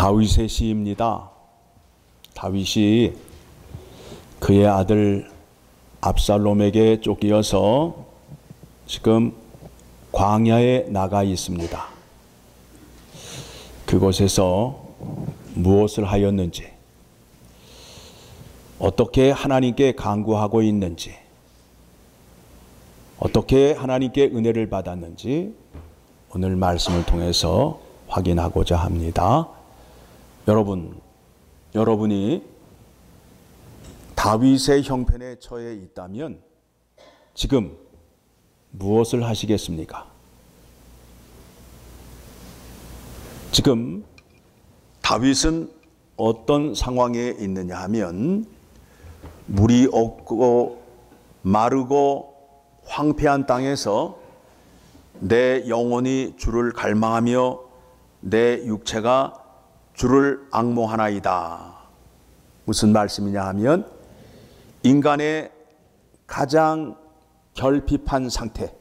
다윗의 시입니다. 다윗이 그의 아들 압살롬에게 쫓기어서 지금 광야에 나가 있습니다. 그곳에서 무엇을 하였는지, 어떻게 하나님께 간구하고 있는지, 어떻게 하나님께 은혜를 받았는지 오늘 말씀을 통해서 확인하고자 합니다. 여러분이 다윗의 형편에 처해 있다면 지금 무엇을 하시겠습니까? 지금 다윗은 어떤 상황에 있느냐 하면 물이 없고 마르고 황폐한 땅에서 내 영혼이 주를 갈망하며 내 육체가 주를 앙모하나이다. 무슨 말씀이냐 하면 인간의 가장 결핍한 상태,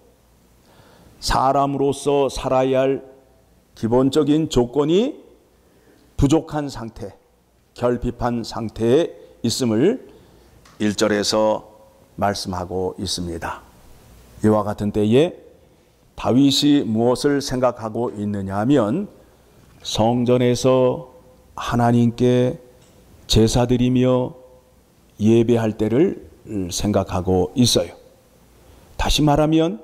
사람으로서 살아야 할 기본적인 조건이 부족한 상태, 결핍한 상태에 있음을 1절에서 말씀하고 있습니다. 이와 같은 때에 다윗이 무엇을 생각하고 있느냐 하면 성전에서 하나님께 제사드리며 예배할 때를 생각하고 있어요. 다시 말하면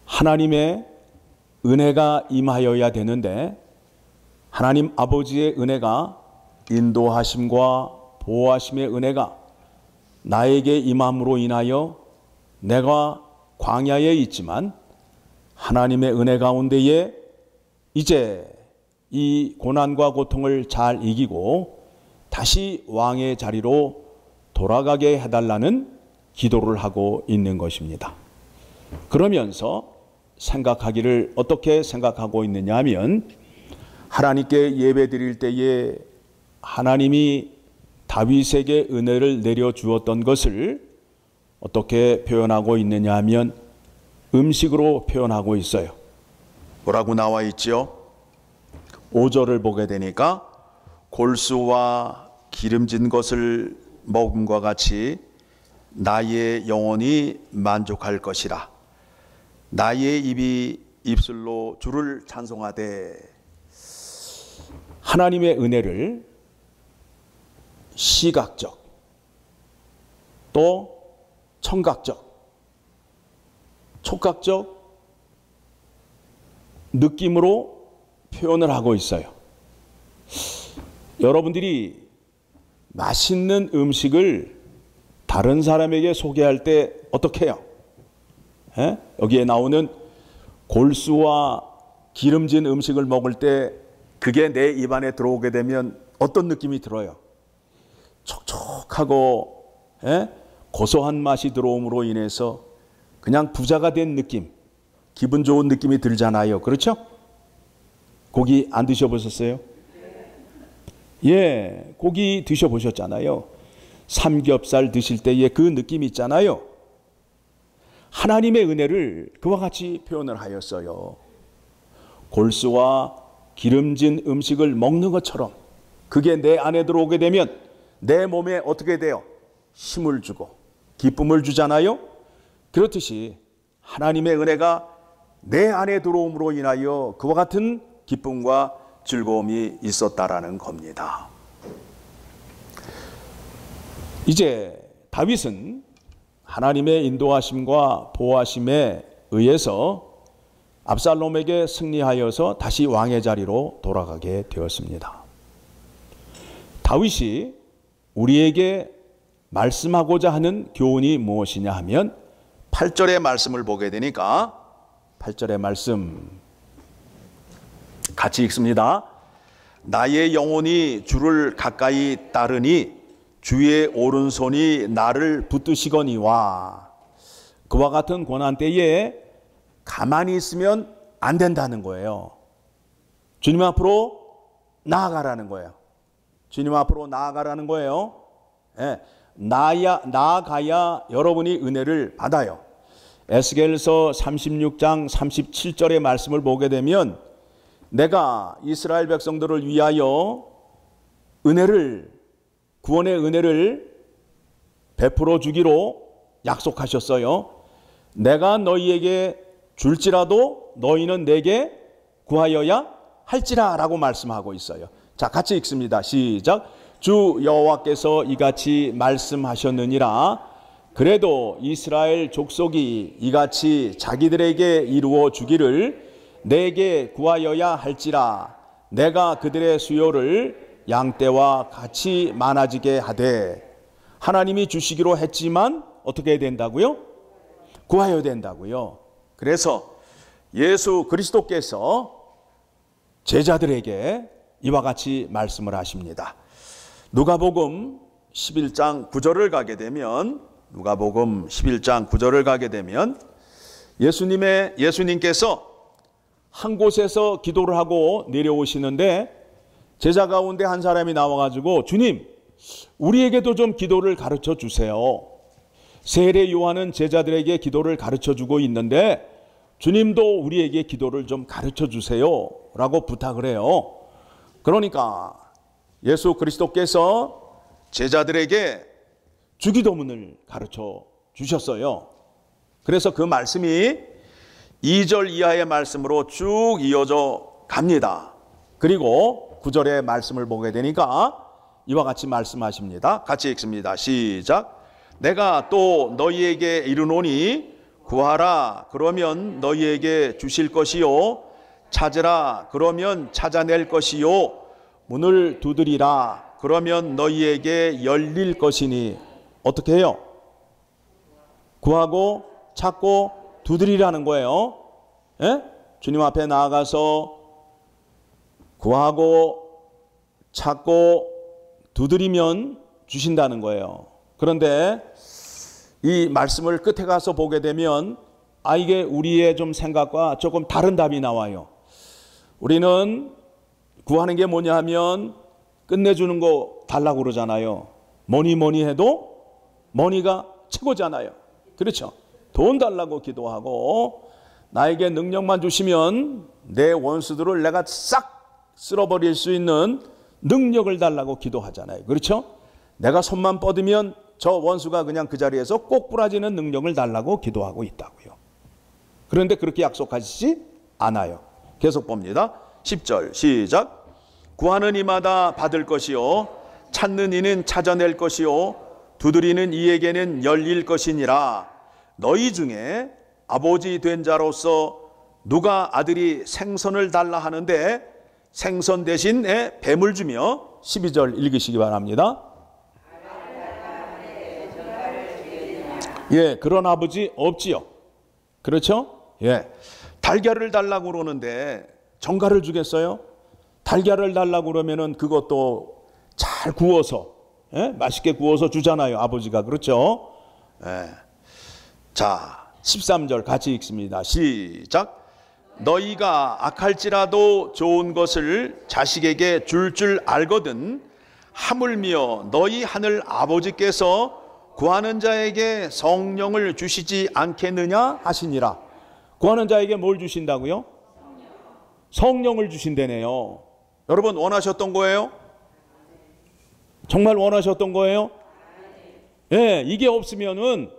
하나님의 은혜가 임하여야 되는데 하나님 아버지의 은혜가, 인도하심과 보호하심의 은혜가 나에게 임함으로 인하여 내가 광야에 있지만 하나님의 은혜 가운데에 이제 이 고난과 고통을 잘 이기고 다시 왕의 자리로 돌아가게 해달라는 기도를 하고 있는 것입니다. 그러면서 생각하기를 어떻게 생각하고 있느냐 하면 하나님께 예배 드릴 때에 하나님이 다윗에게 은혜를 내려주었던 것을 어떻게 표현하고 있느냐 하면 음식으로 표현하고 있어요. 뭐라고 나와 있죠? 5절을 보게 되니까 골수와 기름진 것을 먹음과 같이 나의 영혼이 만족할 것이라. 나의 입이 입술로 주를 찬송하되. 하나님의 은혜를 시각적 또 청각적, 촉각적 느낌으로 표현을 하고 있어요. 여러분들이 맛있는 음식을 다른 사람에게 소개할 때 어떻게 해요? 여기에 나오는 골수와 기름진 음식을 먹을 때 그게 내 입안에 들어오게 되면 어떤 느낌이 들어요? 촉촉하고 고소한 맛이 들어옴으로 인해서 그냥 부자가 된 느낌, 기분 좋은 느낌이 들잖아요. 그렇죠? 고기 안 드셔보셨어요? 예, 고기 드셔보셨잖아요. 삼겹살 드실 때의 그 느낌 있잖아요. 하나님의 은혜를 그와 같이 표현을 하였어요. 골수와 기름진 음식을 먹는 것처럼 그게 내 안에 들어오게 되면 내 몸에 어떻게 돼요? 힘을 주고 기쁨을 주잖아요. 그렇듯이 하나님의 은혜가 내 안에 들어옴으로 인하여 그와 같은 기쁨과 즐거움이 있었다라는 겁니다. 이제 다윗은 하나님의 인도하심과 보호하심에 의해서 압살롬에게 승리하여서 다시 왕의 자리로 돌아가게 되었습니다. 다윗이 우리에게 말씀하고자 하는 교훈이 무엇이냐 하면 8절의 말씀을 보게 되니까 8절의 말씀 같이 읽습니다. 나의 영혼이 주를 가까이 따르니 주의 오른손이 나를 붙드시거니와. 그와 같은 고난 때에 가만히 있으면 안 된다는 거예요. 주님 앞으로 나아가라는 거예요. 주님 앞으로 나아가라는 거예요. 예, 나아가야 여러분이 은혜를 받아요. 에스겔서 36장 37절의 말씀을 보게 되면 내가 이스라엘 백성들을 위하여 구원의 은혜를 베풀어 주기로 약속하셨어요. 내가 너희에게 줄지라도 너희는 내게 구하여야 할지라 라고 말씀하고 있어요. 자, 같이 읽습니다. 시작. 주 여호와께서 이같이 말씀하셨느니라. 그래도 이스라엘 족속이 이같이 자기들에게 이루어 주기를 내게 구하여야 할지라. 내가 그들의 수요를 양떼와 같이 많아지게 하되. 하나님이 주시기로 했지만 어떻게 해야 된다고요? 구하여야 된다고요. 그래서 예수 그리스도께서 제자들에게 이와 같이 말씀을 하십니다. 누가복음 11장 9절을 가게 되면 예수님께서 한 곳에서 기도를 하고 내려오시는데 제자 가운데 한 사람이 나와가지고 주님, 우리에게도 좀 기도를 가르쳐 주세요. 세례 요한은 제자들에게 기도를 가르쳐 주고 있는데 주님도 우리에게 기도를 좀 가르쳐 주세요 라고 부탁을 해요. 그러니까 예수 그리스도께서 제자들에게 주기도문을 가르쳐 주셨어요. 그래서 그 말씀이 2절 이하의 말씀으로 쭉 이어져 갑니다. 그리고 9절의 말씀을 보게 되니까 이와 같이 말씀하십니다. 같이 읽습니다. 시작. 내가 또 너희에게 이르노니 구하라 그러면 너희에게 주실 것이요 찾으라 그러면 찾아낼 것이요 문을 두드리라 그러면 너희에게 열릴 것이니. 어떻게 해요? 구하고 찾고 두드리라는 거예요. 예? 주님 앞에 나아가서 구하고 찾고 두드리면 주신다는 거예요. 그런데 이 말씀을 끝에 가서 보게 되면 이게 우리의 좀 생각과 조금 다른 답이 나와요. 우리는 구하는 게 뭐냐 하면 끝내주는 거 달라고 그러잖아요. 뭐니 해도 머니가 최고잖아요. 그렇죠? 돈 달라고 기도하고 나에게 능력만 주시면 내 원수들을 내가 싹 쓸어버릴 수 있는 능력을 달라고 기도하잖아요. 그렇죠? 내가 손만 뻗으면 저 원수가 그냥 그 자리에서 꼭 부러지는 능력을 달라고 기도하고 있다고요. 그런데 그렇게 약속하시지 않아요. 계속 봅니다. 10절 시작. 구하는 이마다 받을 것이요 찾는 이는 찾아낼 것이요 두드리는 이에게는 열릴 것이니라. 너희 중에 아버지 된 자로서 누가 아들이 생선을 달라 하는데 생선 대신에 뱀을 주며. 12절 읽으시기 바랍니다. 예, 그런 아버지 없지요. 그렇죠? 예, 달걀을 달라고 그러는데 정갈을 주겠어요? 달걀을 달라고 그러면은 그것도 잘 구워서, 예? 맛있게 구워서 주잖아요, 아버지가. 그렇죠? 예. 자, 13절 같이 읽습니다. 시작. 너희가 악할지라도 좋은 것을 자식에게 줄 알거든 하물며 너희 하늘 아버지께서 구하는 자에게 성령을 주시지 않겠느냐 하시니라. 구하는 자에게 뭘 주신다고요? 성령을 주신다네요. 여러분 원하셨던 거예요? 정말 원하셨던 거예요? 예, 이게 없으면은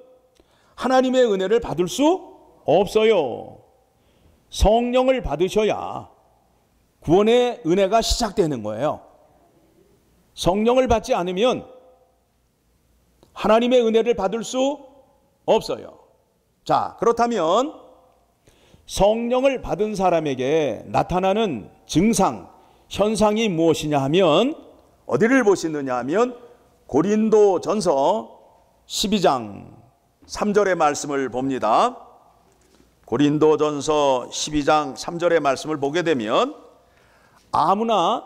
하나님의 은혜를 받을 수 없어요. 성령을 받으셔야 구원의 은혜가 시작되는 거예요. 성령을 받지 않으면 하나님의 은혜를 받을 수 없어요. 자, 그렇다면 성령을 받은 사람에게 나타나는 증상, 현상이 무엇이냐 하면 어디를 보시느냐 하면 고린도전서 12장 3절의 말씀을 봅니다. 고린도전서 12장 3절의 말씀을 보게 되면 아무나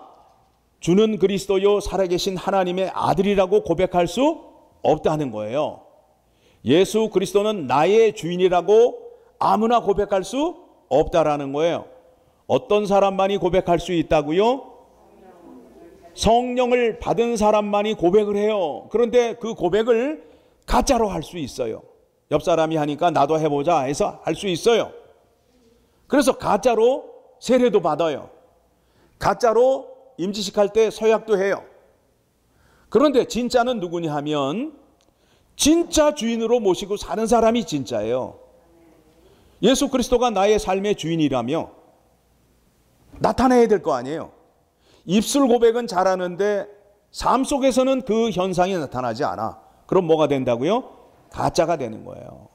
주는 그리스도요 살아계신 하나님의 아들이라고 고백할 수 없다는 거예요. 예수 그리스도는 나의 주인이라고 아무나 고백할 수 없다라는 거예요. 어떤 사람만이 고백할 수 있다고요? 성령을 받은 사람만이 고백을 해요. 그런데 그 고백을 가짜로 할 수 있어요. 옆 사람이 하니까 나도 해보자 해서 할 수 있어요. 그래서 가짜로 세례도 받아요. 가짜로 임지식할 때 서약도 해요. 그런데 진짜는 누구냐 하면 진짜 주인으로 모시고 사는 사람이 진짜예요. 예수 그리스도가 나의 삶의 주인이라며 나타내야 될 거 아니에요. 입술 고백은 잘하는데 삶 속에서는 그 현상이 나타나지 않아. 그럼 뭐가 된다고요? 가짜가 되는 거예요.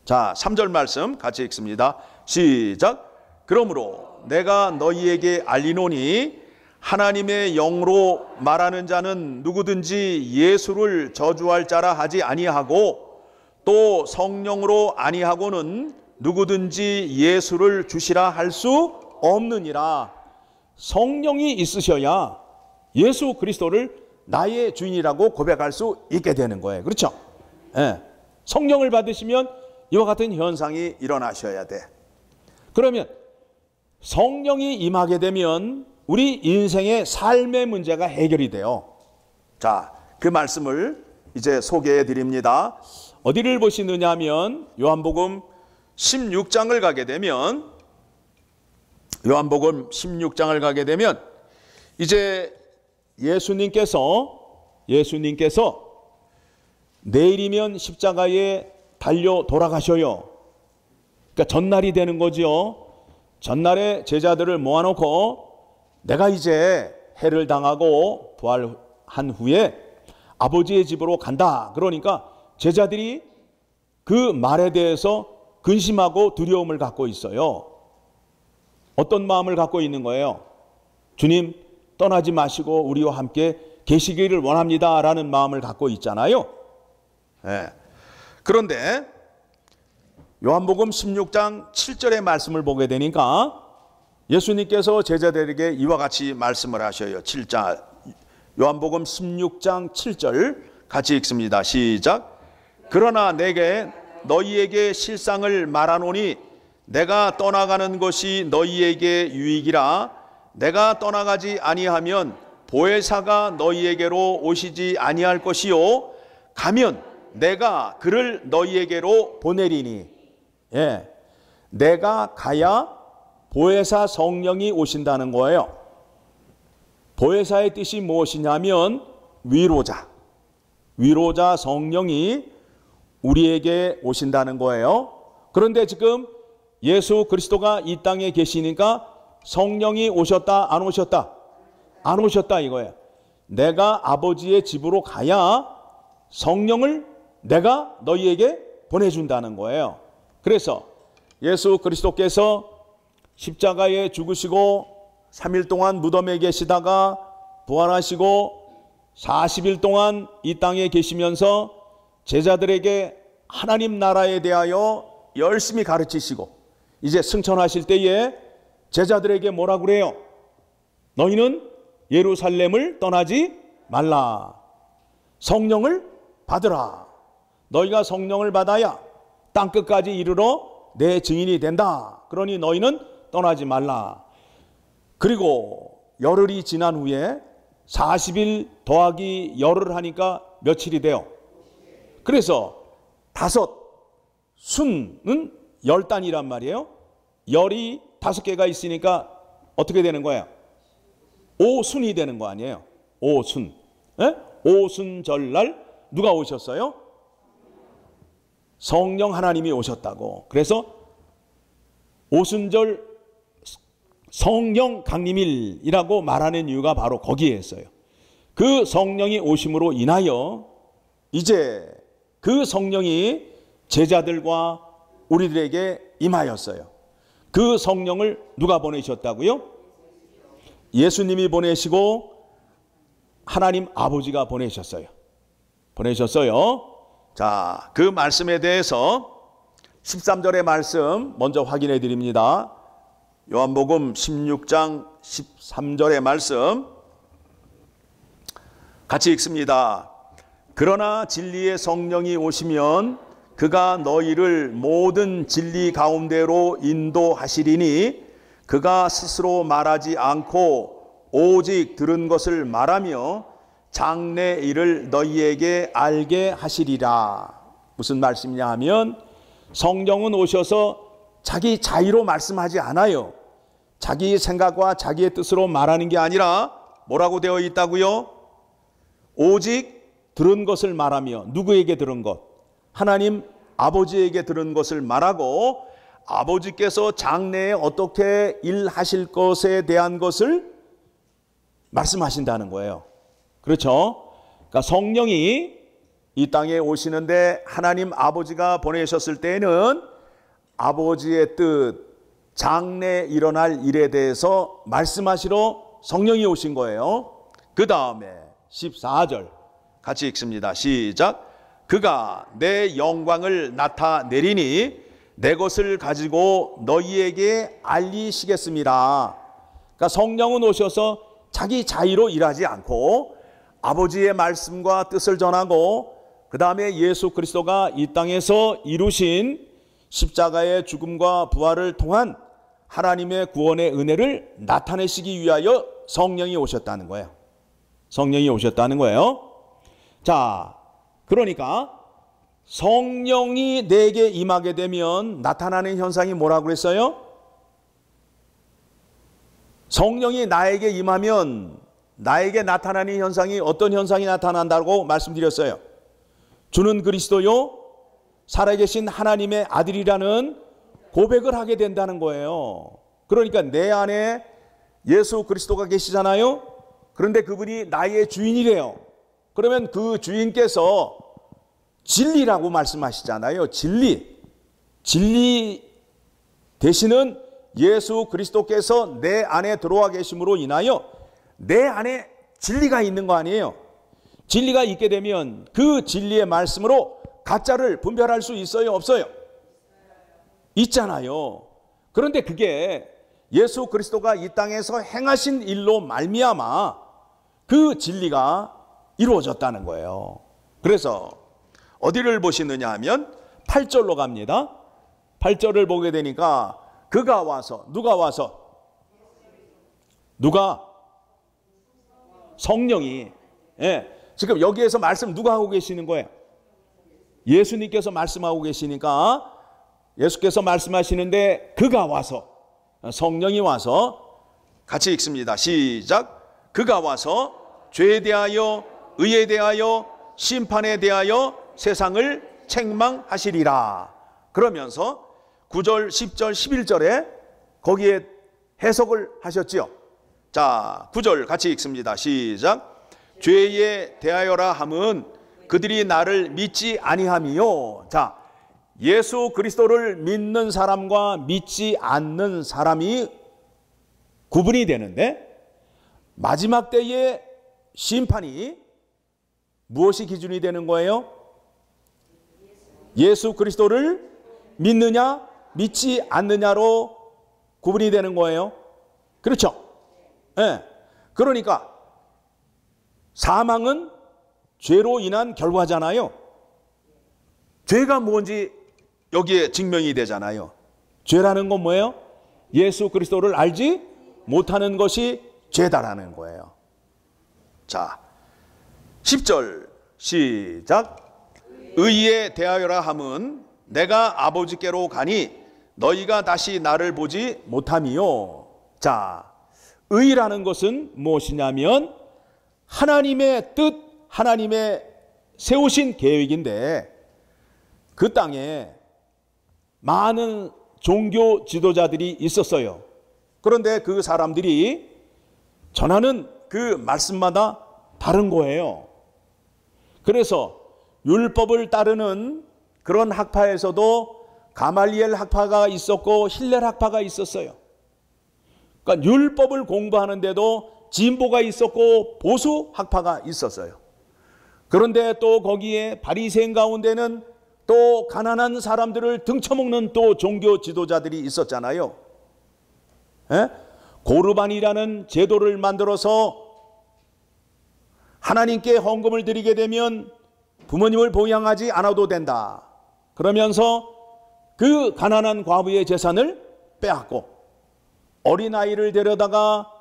자, 3절 말씀 같이 읽습니다. 시작. 그러므로 내가 너희에게 알리노니 하나님의 영으로 말하는 자는 누구든지 예수를 저주할 자라 하지 아니하고 또 성령으로 아니하고는 누구든지 예수를 주시라 할 수 없느니라. 성령이 있으셔야 예수 그리스도를 나의 주인이라고 고백할 수 있게 되는 거예요. 그렇죠? 예. 성령을 받으시면 이와 같은 현상이 일어나셔야 돼. 그러면 성령이 임하게 되면 우리 인생의 삶의 문제가 해결이 돼요. 자, 그 말씀을 이제 소개해 드립니다. 어디를 보시느냐 하면 요한복음 16장을 가게 되면 이제 예수님께서 내일이면 십자가에 달려 돌아가셔요. 그러니까 전날이 되는 거죠. 전날에 제자들을 모아놓고 내가 이제 해를 당하고 부활한 후에 아버지의 집으로 간다. 그러니까 제자들이 그 말에 대해서 근심하고 두려움을 갖고 있어요. 어떤 마음을 갖고 있는 거예요? 주님 떠나지 마시고 우리와 함께 계시기를 원합니다 라는 마음을 갖고 있잖아요. 네. 그런데 요한복음 16장 7절의 말씀을 보게 되니까 예수님께서 제자들에게 이와 같이 말씀을 하셔요. 7장 요한복음 16장 7절 같이 읽습니다. 시작. 그러나 내게 너희에게 실상을 말하노니 내가 떠나가는 것이 너희에게 유익이라. 내가 떠나가지 아니하면 보혜사가 너희에게로 오시지 아니할 것이요 가면 내가 그를 너희에게로 보내리니. 예, 내가 가야 보혜사 성령이 오신다는 거예요. 보혜사의 뜻이 무엇이냐면 위로자 성령이 우리에게 오신다는 거예요. 그런데 지금 예수 그리스도가 이 땅에 계시니까 성령이 오셨다 안 오셨다? 안 오셨다 이거예요. 내가 아버지의 집으로 가야 성령을 내가 너희에게 보내준다는 거예요. 그래서 예수 그리스도께서 십자가에 죽으시고 3일 동안 무덤에 계시다가 부활하시고 40일 동안 이 땅에 계시면서 제자들에게 하나님 나라에 대하여 열심히 가르치시고 이제 승천하실 때에 제자들에게 뭐라 그래요? 너희는 예루살렘을 떠나지 말라. 성령을 받으라. 너희가 성령을 받아야 땅끝까지 이르러 내 증인이 된다. 그러니 너희는 떠나지 말라. 그리고 열흘이 지난 후에 40일 더하기 열흘 하니까 며칠이 돼요? 그래서 5 순은 10단이란 말이에요. 열이 5개가 있으니까 어떻게 되는 거예요? 5순이 되는 거 아니에요? 5순. 예? 5순절날 누가 오셨어요? 성령 하나님이 오셨다고. 그래서 오순절 성령 강림일이라고 말하는 이유가 바로 거기에 있어요. 그 성령이 오심으로 인하여 이제 그 성령이 제자들과 우리들에게 임하였어요. 그 성령을 누가 보내셨다고요? 예수님이 보내시고 하나님 아버지가 보내셨어요. 자, 그 말씀에 대해서 13절의 말씀 먼저 확인해 드립니다. 요한복음 16장 13절의 말씀 같이 읽습니다. 그러나 진리의 성령이 오시면 그가 너희를 모든 진리 가운데로 인도하시리니 그가 스스로 말하지 않고 오직 들은 것을 말하며 장래 일을 너희에게 알게 하시리라. 무슨 말씀이냐 하면 성령은 오셔서 자기 자의로 말씀하지 않아요. 자기 생각과 자기의 뜻으로 말하는 게 아니라 뭐라고 되어 있다고요? 오직 들은 것을 말하며, 누구에게 들은 것? 하나님 아버지에게 들은 것을 말하고, 아버지께서 장래에 어떻게 일하실 것에 대한 것을 말씀하신다는 거예요. 그렇죠? 그러니까 성령이 이 땅에 오시는데 하나님 아버지가 보내셨을 때에는 아버지의 뜻, 장래에 일어날 일에 대해서 말씀하시러 성령이 오신 거예요. 그 다음에 14절 같이 읽습니다. 시작. 그가 내 영광을 나타내리니 내 것을 가지고 너희에게 알리시겠습니다. 그러니까 성령은 오셔서 자기 자의로 일하지 않고 아버지의 말씀과 뜻을 전하고, 그 다음에 예수 그리스도가 이 땅에서 이루신 십자가의 죽음과 부활을 통한 하나님의 구원의 은혜를 나타내시기 위하여 성령이 오셨다는 거예요. 성령이 오셨다는 거예요. 자, 그러니까 성령이 내게 임하게 되면 나타나는 현상이 뭐라고 그랬어요? 성령이 나에게 임하면 나에게 나타나는 현상이 어떤 현상이 나타난다고 말씀드렸어요? 주는 그리스도요 살아계신 하나님의 아들이라는 고백을 하게 된다는 거예요. 그러니까 내 안에 예수 그리스도가 계시잖아요. 그런데 그분이 나의 주인이래요. 그러면 그 주인께서 진리라고 말씀하시잖아요. 진리 되시는 예수 그리스도께서 내 안에 들어와 계심으로 인하여 내 안에 진리가 있는 거 아니에요. 진리가 있게 되면 그 진리의 말씀으로 가짜를 분별할 수 있어요, 없어요? 있잖아요. 그런데 그게 예수 그리스도가 이 땅에서 행하신 일로 말미암아 그 진리가 이루어졌다는 거예요. 그래서 어디를 보시느냐 하면 8절로 갑니다. 8절을 보게 되니까 그가 와서, 누가 와서? 누가? 성령이. 예. 지금 여기에서 말씀 누가 하고 계시는 거예요? 예수님께서 말씀하고 계시니까 예수께서 말씀하시는데 그가 와서, 성령이 와서 같이 읽습니다. 시작. 그가 와서 죄에 대하여 의에 대하여 심판에 대하여 세상을 책망하시리라. 그러면서 9절, 10절, 11절에 거기에 해석을 하셨지요. 자, 9절 같이 읽습니다. 시작. 죄에 대하여라 함은 그들이 나를 믿지 아니함이요. 자, 예수 그리스도를 믿는 사람과 믿지 않는 사람이 구분이 되는데, 마지막 때의 심판이 무엇이 기준이 되는 거예요? 예수 그리스도를 믿느냐 믿지 않느냐로 구분이 되는 거예요. 그렇죠? 네. 그러니까 사망은 죄로 인한 결과잖아요. 죄가 뭔지 여기에 증명이 되잖아요. 죄라는 건 뭐예요? 예수 그리스도를 알지 못하는 것이 죄다라는 거예요. 자, 10절 시작. 의에 대하여라 함은 내가 아버지께로 가니 너희가 다시 나를 보지 못함이요. 자, 의라는 것은 무엇이냐면 하나님의 뜻, 하나님의 세우신 계획인데, 그 땅에 많은 종교 지도자들이 있었어요. 그런데 그 사람들이 전하는 그 말씀마다 다른 거예요. 그래서 율법을 따르는 그런 학파에서도 가말리엘 학파가 있었고 힐렐 학파가 있었어요. 그러니까 율법을 공부하는데도 진보가 있었고 보수 학파가 있었어요. 그런데 또 거기에 바리새인 가운데는 또 가난한 사람들을 등쳐먹는 또 종교 지도자들이 있었잖아요. 에? 고르반이라는 제도를 만들어서 하나님께 헌금을 드리게 되면 부모님을 봉양하지 않아도 된다. 그러면서 그 가난한 과부의 재산을 빼앗고 어린아이를 데려다가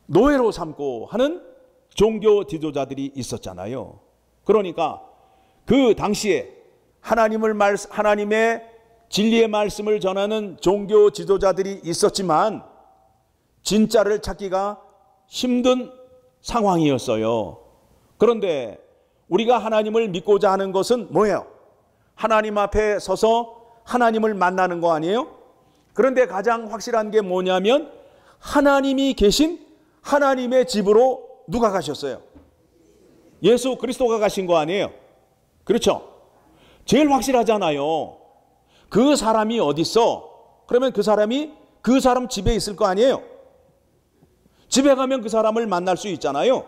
노예로 삼고 하는 종교 지도자들이 있었잖아요. 그러니까 그 당시에 하나님의 진리의 말씀을 전하는 종교 지도자들이 있었지만 진짜를 찾기가 힘든 상황이었어요. 그런데 우리가 하나님을 믿고자 하는 것은 뭐예요? 하나님 앞에 서서 하나님을 만나는 거 아니에요? 그런데 가장 확실한 게 뭐냐면 하나님이 계신 하나님의 집으로 누가 가셨어요? 예수 그리스도가 가신 거 아니에요? 그렇죠? 제일 확실하잖아요. 그 사람이 어디 있어? 그러면 그 사람이 그 사람 집에 있을 거 아니에요? 집에 가면 그 사람을 만날 수 있잖아요.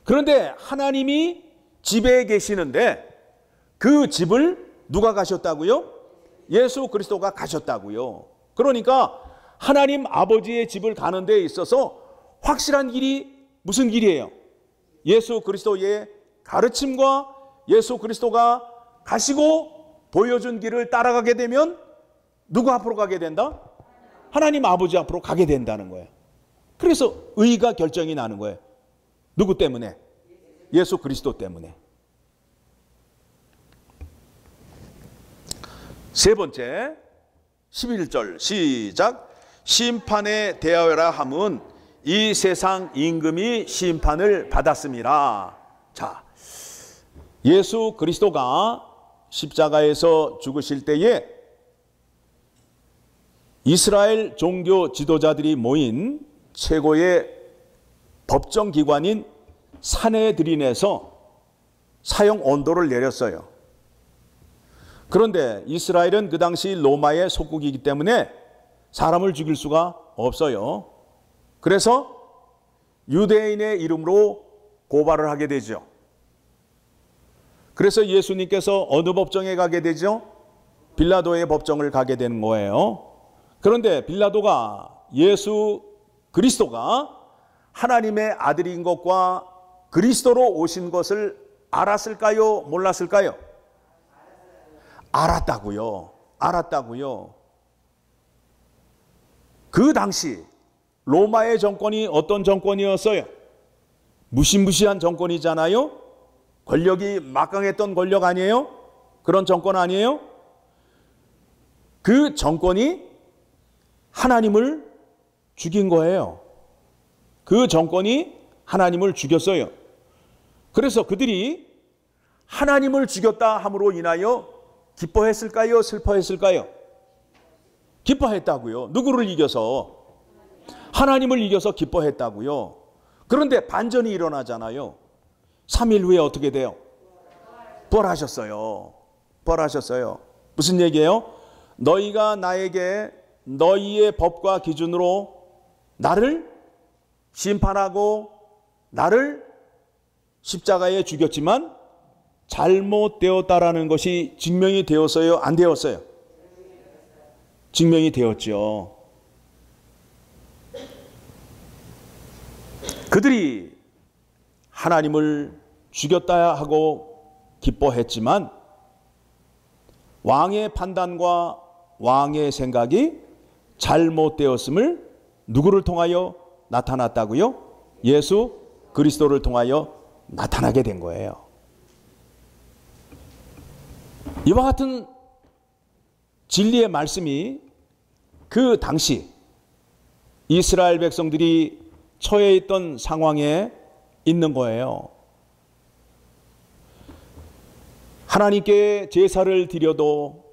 그런데 하나님이 집에 계시는데 그 집을 누가 가셨다고요? 예수 그리스도가 가셨다고요. 그러니까 하나님 아버지의 집을 가는 데 있어서 확실한 길이 무슨 길이에요? 예수 그리스도의 가르침과 예수 그리스도가 가시고 보여준 길을 따라가게 되면 누구 앞으로 가게 된다? 하나님 아버지 앞으로 가게 된다는 거예요. 그래서 의가 결정이 나는 거예요. 누구 때문에? 예수 그리스도 때문에. 세 번째 11절 시작. 심판에 대하여라 함은 이 세상 임금이 심판을 받았습니다. 자, 예수 그리스도가 십자가에서 죽으실 때에 이스라엘 종교 지도자들이 모인 최고의 법정기관인 산헤드린에서 사형 언도를 내렸어요. 그런데 이스라엘은 그 당시 로마의 속국이기 때문에 사람을 죽일 수가 없어요. 그래서 유대인의 이름으로 고발을 하게 되죠. 그래서 예수님께서 어느 법정에 가게 되죠? 빌라도의 법정을 가게 되는 거예요. 그런데 빌라도가 예수 그리스도가 하나님의 아들인 것과 그리스도로 오신 것을 알았을까요? 몰랐을까요? 알았다고요. 알았다고요. 그 당시 로마의 정권이 어떤 정권이었어요? 무시무시한 정권이잖아요. 권력이 막강했던 권력 아니에요? 그런 정권 아니에요? 그 정권이 하나님을 죽인 거예요. 그 정권이 하나님을 죽였어요. 그래서 그들이 하나님을 죽였다 함으로 인하여 기뻐했을까요? 슬퍼했을까요? 기뻐했다고요. 누구를 이겨서? 하나님을 이겨서 기뻐했다고요. 그런데 반전이 일어나잖아요. 3일 후에 어떻게 돼요? 부활하셨어요. 부활하셨어요. 무슨 얘기예요? 너희가 나에게 너희의 법과 기준으로 나를 심판하고 나를 십자가에 죽였지만 잘못되었다라는 것이 증명이 되었어요? 안 되었어요? 증명이 되었죠. 그들이 하나님을 죽였다 하고 기뻐했지만 왕의 판단과 왕의 생각이 잘못되었음을 누구를 통하여 나타났다고요? 예수 그리스도를 통하여 나타나게 된 거예요. 이와 같은 진리의 말씀이 그 당시 이스라엘 백성들이 처해 있던 상황에 있는 거예요. 하나님께 제사를 드려도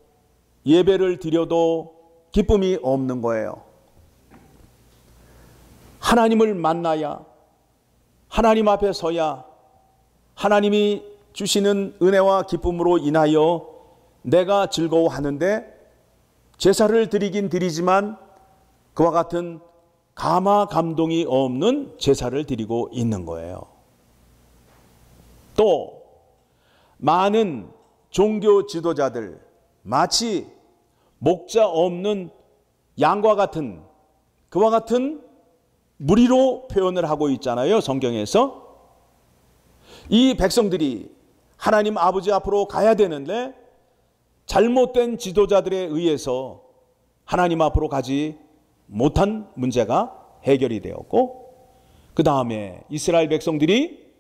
예배를 드려도 기쁨이 없는 거예요. 하나님을 만나야, 하나님 앞에 서야 하나님이 주시는 은혜와 기쁨으로 인하여 내가 즐거워하는데 제사를 드리긴 드리지만 그와 같은 감화 감동이 없는 제사를 드리고 있는 거예요. 또 많은 종교 지도자들 마치 목자 없는 양과 같은 그와 같은 무리로 표현을 하고 있잖아요. 성경에서. 이 백성들이 하나님 아버지 앞으로 가야 되는데 잘못된 지도자들에 의해서 하나님 앞으로 가지 못한 문제가 해결이 되었고, 그 다음에 이스라엘 백성들이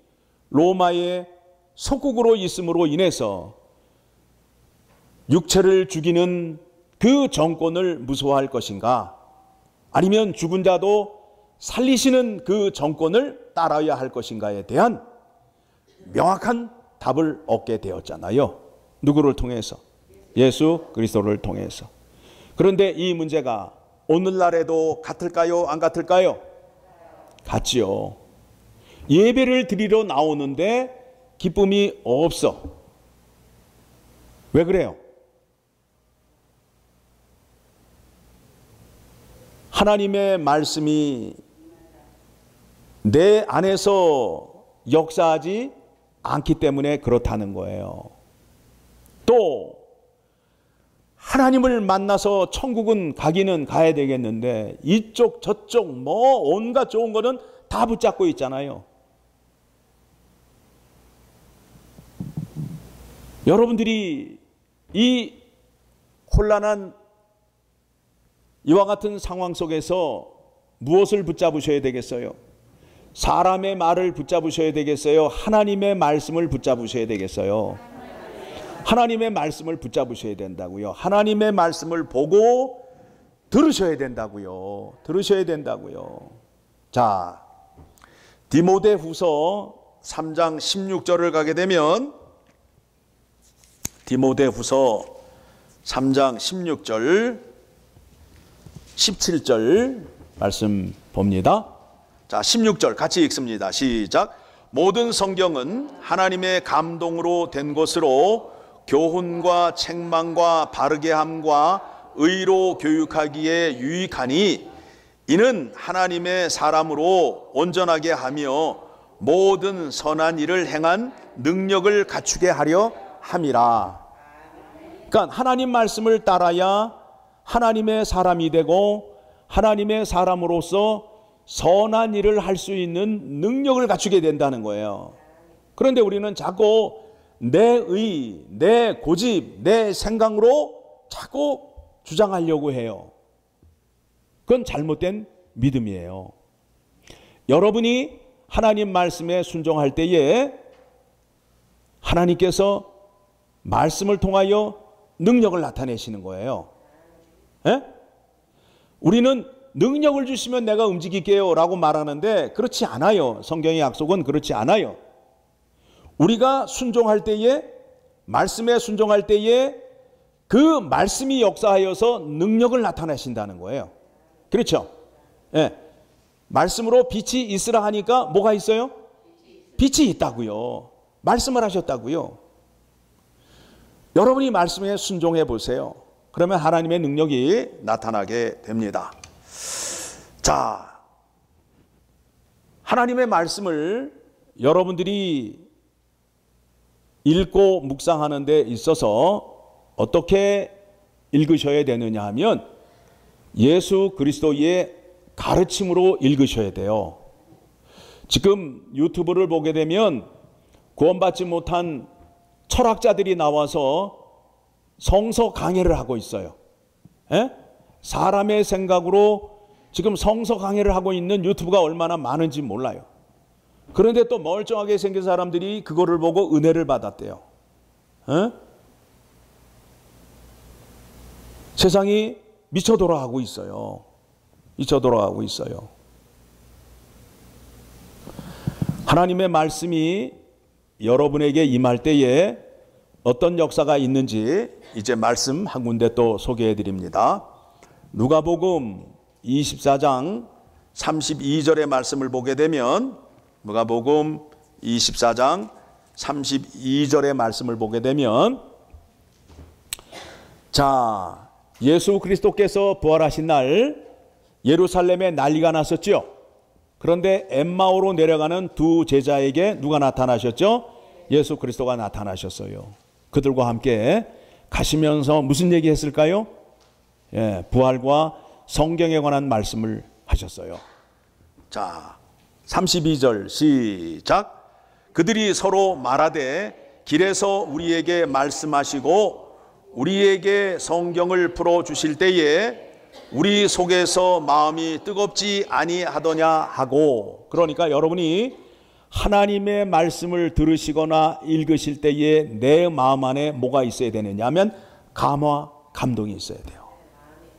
로마의 속국으로 있음으로 인해서 육체를 죽이는 그 정권을 무서워할 것인가? 아니면 죽은 자도 살리시는 그 정권을 따라야 할 것인가에 대한 명확한 답을 얻게 되었잖아요. 누구를 통해서? 예수 그리스도를 통해서. 그런데 이 문제가 오늘날에도 같을까요? 안 같을까요? 같지요. 예배를 드리러 나오는데 기쁨이 없어. 왜 그래요? 하나님의 말씀이 내 안에서 역사하지 않기 때문에 그렇다는 거예요. 또 하나님을 만나서 천국은 가기는 가야 되겠는데 이쪽 저쪽 뭐 온갖 좋은 거는 다 붙잡고 있잖아요. 여러분들이 이 혼란한 이와 같은 상황 속에서 무엇을 붙잡으셔야 되겠어요? 사람의 말을 붙잡으셔야 되겠어요? 하나님의 말씀을 붙잡으셔야 되겠어요? 하나님의 말씀을 붙잡으셔야 된다고요. 하나님의 말씀을 보고 들으셔야 된다고요. 들으셔야 된다고요. 자, 디모데후서 3장 16절을 가게 되면 디모데후서 3장 16절 17절 말씀 봅니다. 자, 16절 같이 읽습니다. 시작. 모든 성경은 하나님의 감동으로 된 것으로 교훈과 책망과 바르게 함과 의로 교육하기에 유익하니 이는 하나님의 사람으로 온전하게 하며 모든 선한 일을 행한 능력을 갖추게 하려 함이라. 그러니까 하나님 말씀을 따라야 하나님의 사람이 되고 하나님의 사람으로서 선한 일을 할 수 있는 능력을 갖추게 된다는 거예요. 그런데 우리는 자꾸 내 의, 내 고집, 내 생각으로 자꾸 주장하려고 해요. 그건 잘못된 믿음이에요. 여러분이 하나님 말씀에 순종할 때에 하나님께서 말씀을 통하여 능력을 나타내시는 거예요. 에? 우리는 능력을 주시면 내가 움직일게요 라고 말하는데 그렇지 않아요. 성경의 약속은 그렇지 않아요. 우리가 순종할 때에, 말씀에 순종할 때에 그 말씀이 역사하여서 능력을 나타내신다는 거예요. 그렇죠? 예. 말씀으로 빛이 있으라 하니까 뭐가 있어요? 빛이 있다고요. 말씀을 하셨다고요. 여러분이 말씀에 순종해 보세요. 그러면 하나님의 능력이 나타나게 됩니다. 자, 하나님의 말씀을 여러분들이 읽고 묵상하는 데 있어서 어떻게 읽으셔야 되느냐 하면 예수 그리스도의 가르침으로 읽으셔야 돼요. 지금 유튜브를 보게 되면 구원받지 못한 철학자들이 나와서 성서 강해를 하고 있어요. 에? 사람의 생각으로 지금 성서 강해를 하고 있는 유튜브가 얼마나 많은지 몰라요. 그런데 또 멀쩡하게 생긴 사람들이 그거를 보고 은혜를 받았대요. 에? 세상이 미쳐 돌아가고 있어요. 미쳐 돌아가고 있어요. 하나님의 말씀이 여러분에게 임할 때에 어떤 역사가 있는지 이제 말씀 한 군데 또 소개해 드립니다. 누가복음 24장 32절의 말씀을 보게 되면 누가복음 24장 32절의 말씀을 보게 되면 자, 예수 그리스도께서 부활하신 날 예루살렘에 난리가 났었죠. 그런데 엠마오로 내려가는 두 제자에게 누가 나타나셨죠? 예수 그리스도가 나타나셨어요. 그들과 함께 가시면서 무슨 얘기 했을까요? 예, 부활과 성경에 관한 말씀을 하셨어요. 자, 32절 시작. 그들이 서로 말하되 길에서 우리에게 말씀하시고 우리에게 성경을 풀어주실 때에 우리 속에서 마음이 뜨겁지 아니하더냐 하고. 그러니까 여러분이 하나님의 말씀을 들으시거나 읽으실 때에 내 마음 안에 뭐가 있어야 되느냐 하면 감화, 감동이 있어야 돼요.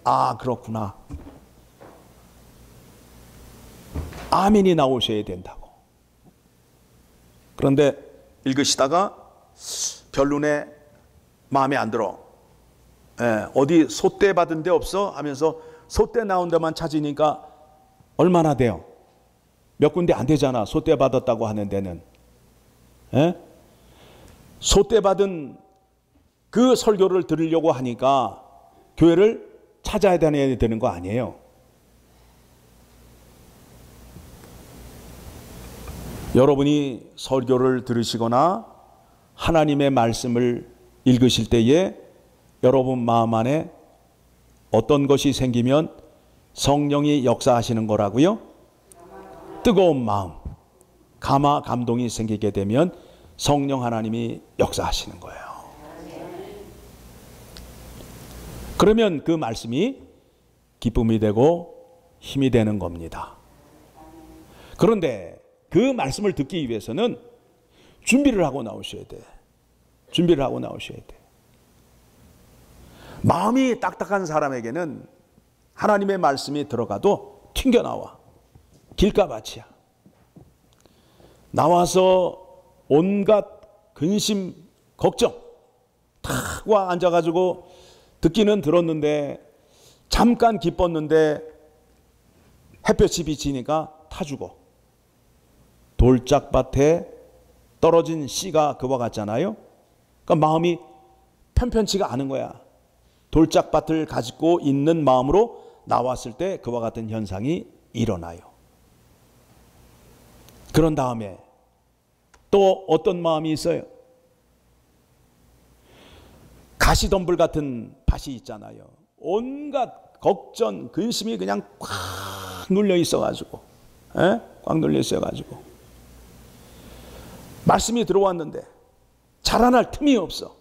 아, 그렇구나. 아멘이 나오셔야 된다고. 그런데 읽으시다가 별론에 마음에 안 들어. 어디 소떼 받은 데 없어? 하면서 소떼 나온 데만 찾으니까 얼마나 돼요? 몇 군데 안 되잖아. 소떼 받았다고 하는 데는. 소떼 받은 그 설교를 들으려고 하니까 교회를 찾아야 되는 거 아니에요. 여러분이 설교를 들으시거나 하나님의 말씀을 읽으실 때에 여러분 마음 안에 어떤 것이 생기면 성령이 역사하시는 거라고요? 뜨거운 마음, 감동이 생기게 되면 성령 하나님이 역사하시는 거예요. 그러면 그 말씀이 기쁨이 되고 힘이 되는 겁니다. 그런데 그 말씀을 듣기 위해서는 준비를 하고 나오셔야 돼. 준비를 하고 나오셔야 돼. 마음이 딱딱한 사람에게는 하나님의 말씀이 들어가도 튕겨나와. 길가밭이야. 나와서 온갖 근심, 걱정 탁 와 앉아가지고 듣기는 들었는데 잠깐 기뻤는데 햇볕이 비치니까 타주고 돌짝밭에 떨어진 씨가 그와 같잖아요. 그러니까 마음이 편편치가 않은 거야. 돌짝밭을 가지고 있는 마음으로 나왔을 때 그와 같은 현상이 일어나요. 그런 다음에 또 어떤 마음이 있어요? 가시덤불 같은 밭이 있잖아요. 온갖 걱정, 근심이 그냥 꽉 눌려 있어가지고, 꽉 눌려 있어가지고 말씀이 들어왔는데 자라날 틈이 없어.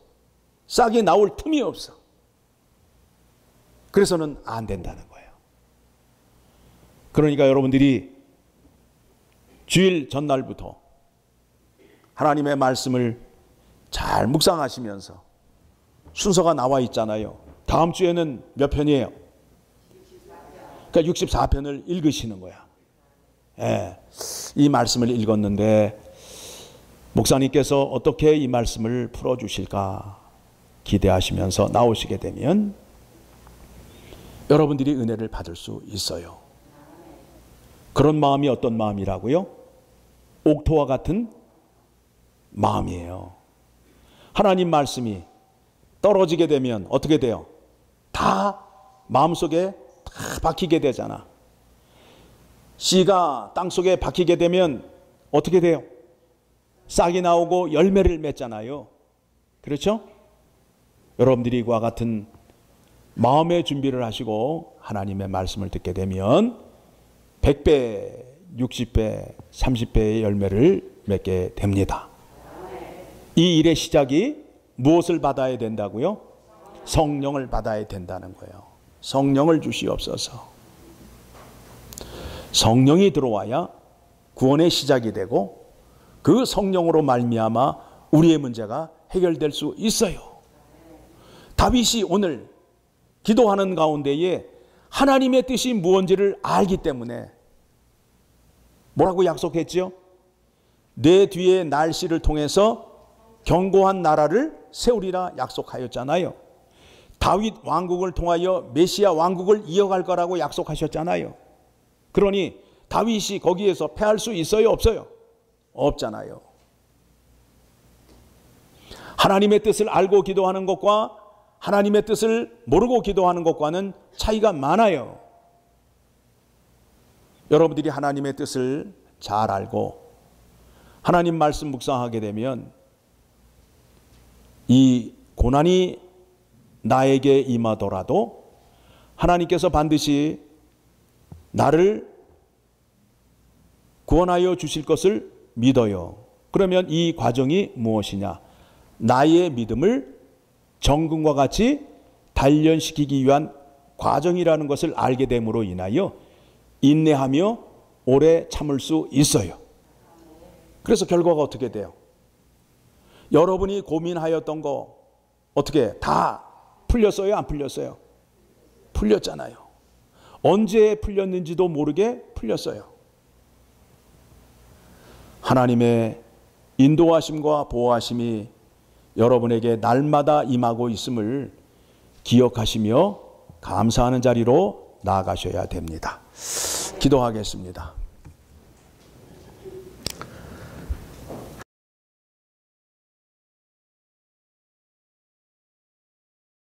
싹이 나올 틈이 없어. 그래서는 안 된다는 거예요. 그러니까 여러분들이 주일 전날부터 하나님의 말씀을 잘 묵상하시면서 순서가 나와 있잖아요. 다음 주에는 몇 편이에요? 그러니까 64편을 읽으시는 거야. 이 말씀을 읽었는데 목사님께서 어떻게 이 말씀을 풀어주실까 기대하시면서 나오시게 되면 여러분들이 은혜를 받을 수 있어요. 그런 마음이 어떤 마음이라고요? 옥토와 같은 마음이에요. 하나님 말씀이 떨어지게 되면 어떻게 돼요? 다 마음속에 다 박히게 되잖아. 씨가 땅속에 박히게 되면 어떻게 돼요? 싹이 나오고 열매를 맺잖아요. 그렇죠? 여러분들이 이와 같은 마음의 준비를 하시고 하나님의 말씀을 듣게 되면 100배, 60배, 30배의 열매를 맺게 됩니다. 이 일의 시작이 무엇을 받아야 된다고요? 성령을 받아야 된다는 거예요. 성령을 주시옵소서. 성령이 들어와야 구원의 시작이 되고 그 성령으로 말미암아 우리의 문제가 해결될 수 있어요. 다윗이 오늘 기도하는 가운데에 하나님의 뜻이 무엇인지를 알기 때문에 뭐라고 약속했죠? 내 뒤에 날씨를 통해서 견고한 나라를 세우리라 약속하였잖아요. 다윗 왕국을 통하여 메시아 왕국을 이어갈 거라고 약속하셨잖아요. 그러니 다윗이 거기에서 패할 수 있어요? 없어요? 없잖아요. 하나님의 뜻을 알고 기도하는 것과 하나님의 뜻을 모르고 기도하는 것과는 차이가 많아요. 여러분들이 하나님의 뜻을 잘 알고 하나님 말씀 묵상하게 되면 이 고난이 나에게 임하더라도 하나님께서 반드시 나를 구원하여 주실 것을 믿어요. 그러면 이 과정이 무엇이냐? 나의 믿음을 정금과 같이 단련시키기 위한 과정이라는 것을 알게 됨으로 인하여 인내하며 오래 참을 수 있어요. 그래서 결과가 어떻게 돼요? 여러분이 고민하였던 거 어떻게 다 풀렸어요? 안 풀렸어요? 풀렸잖아요. 언제 풀렸는지도 모르게 풀렸어요. 하나님의 인도하심과 보호하심이 여러분에게 날마다 임하고 있음을 기억하시며 감사하는 자리로 나아가셔야 됩니다. 기도하겠습니다.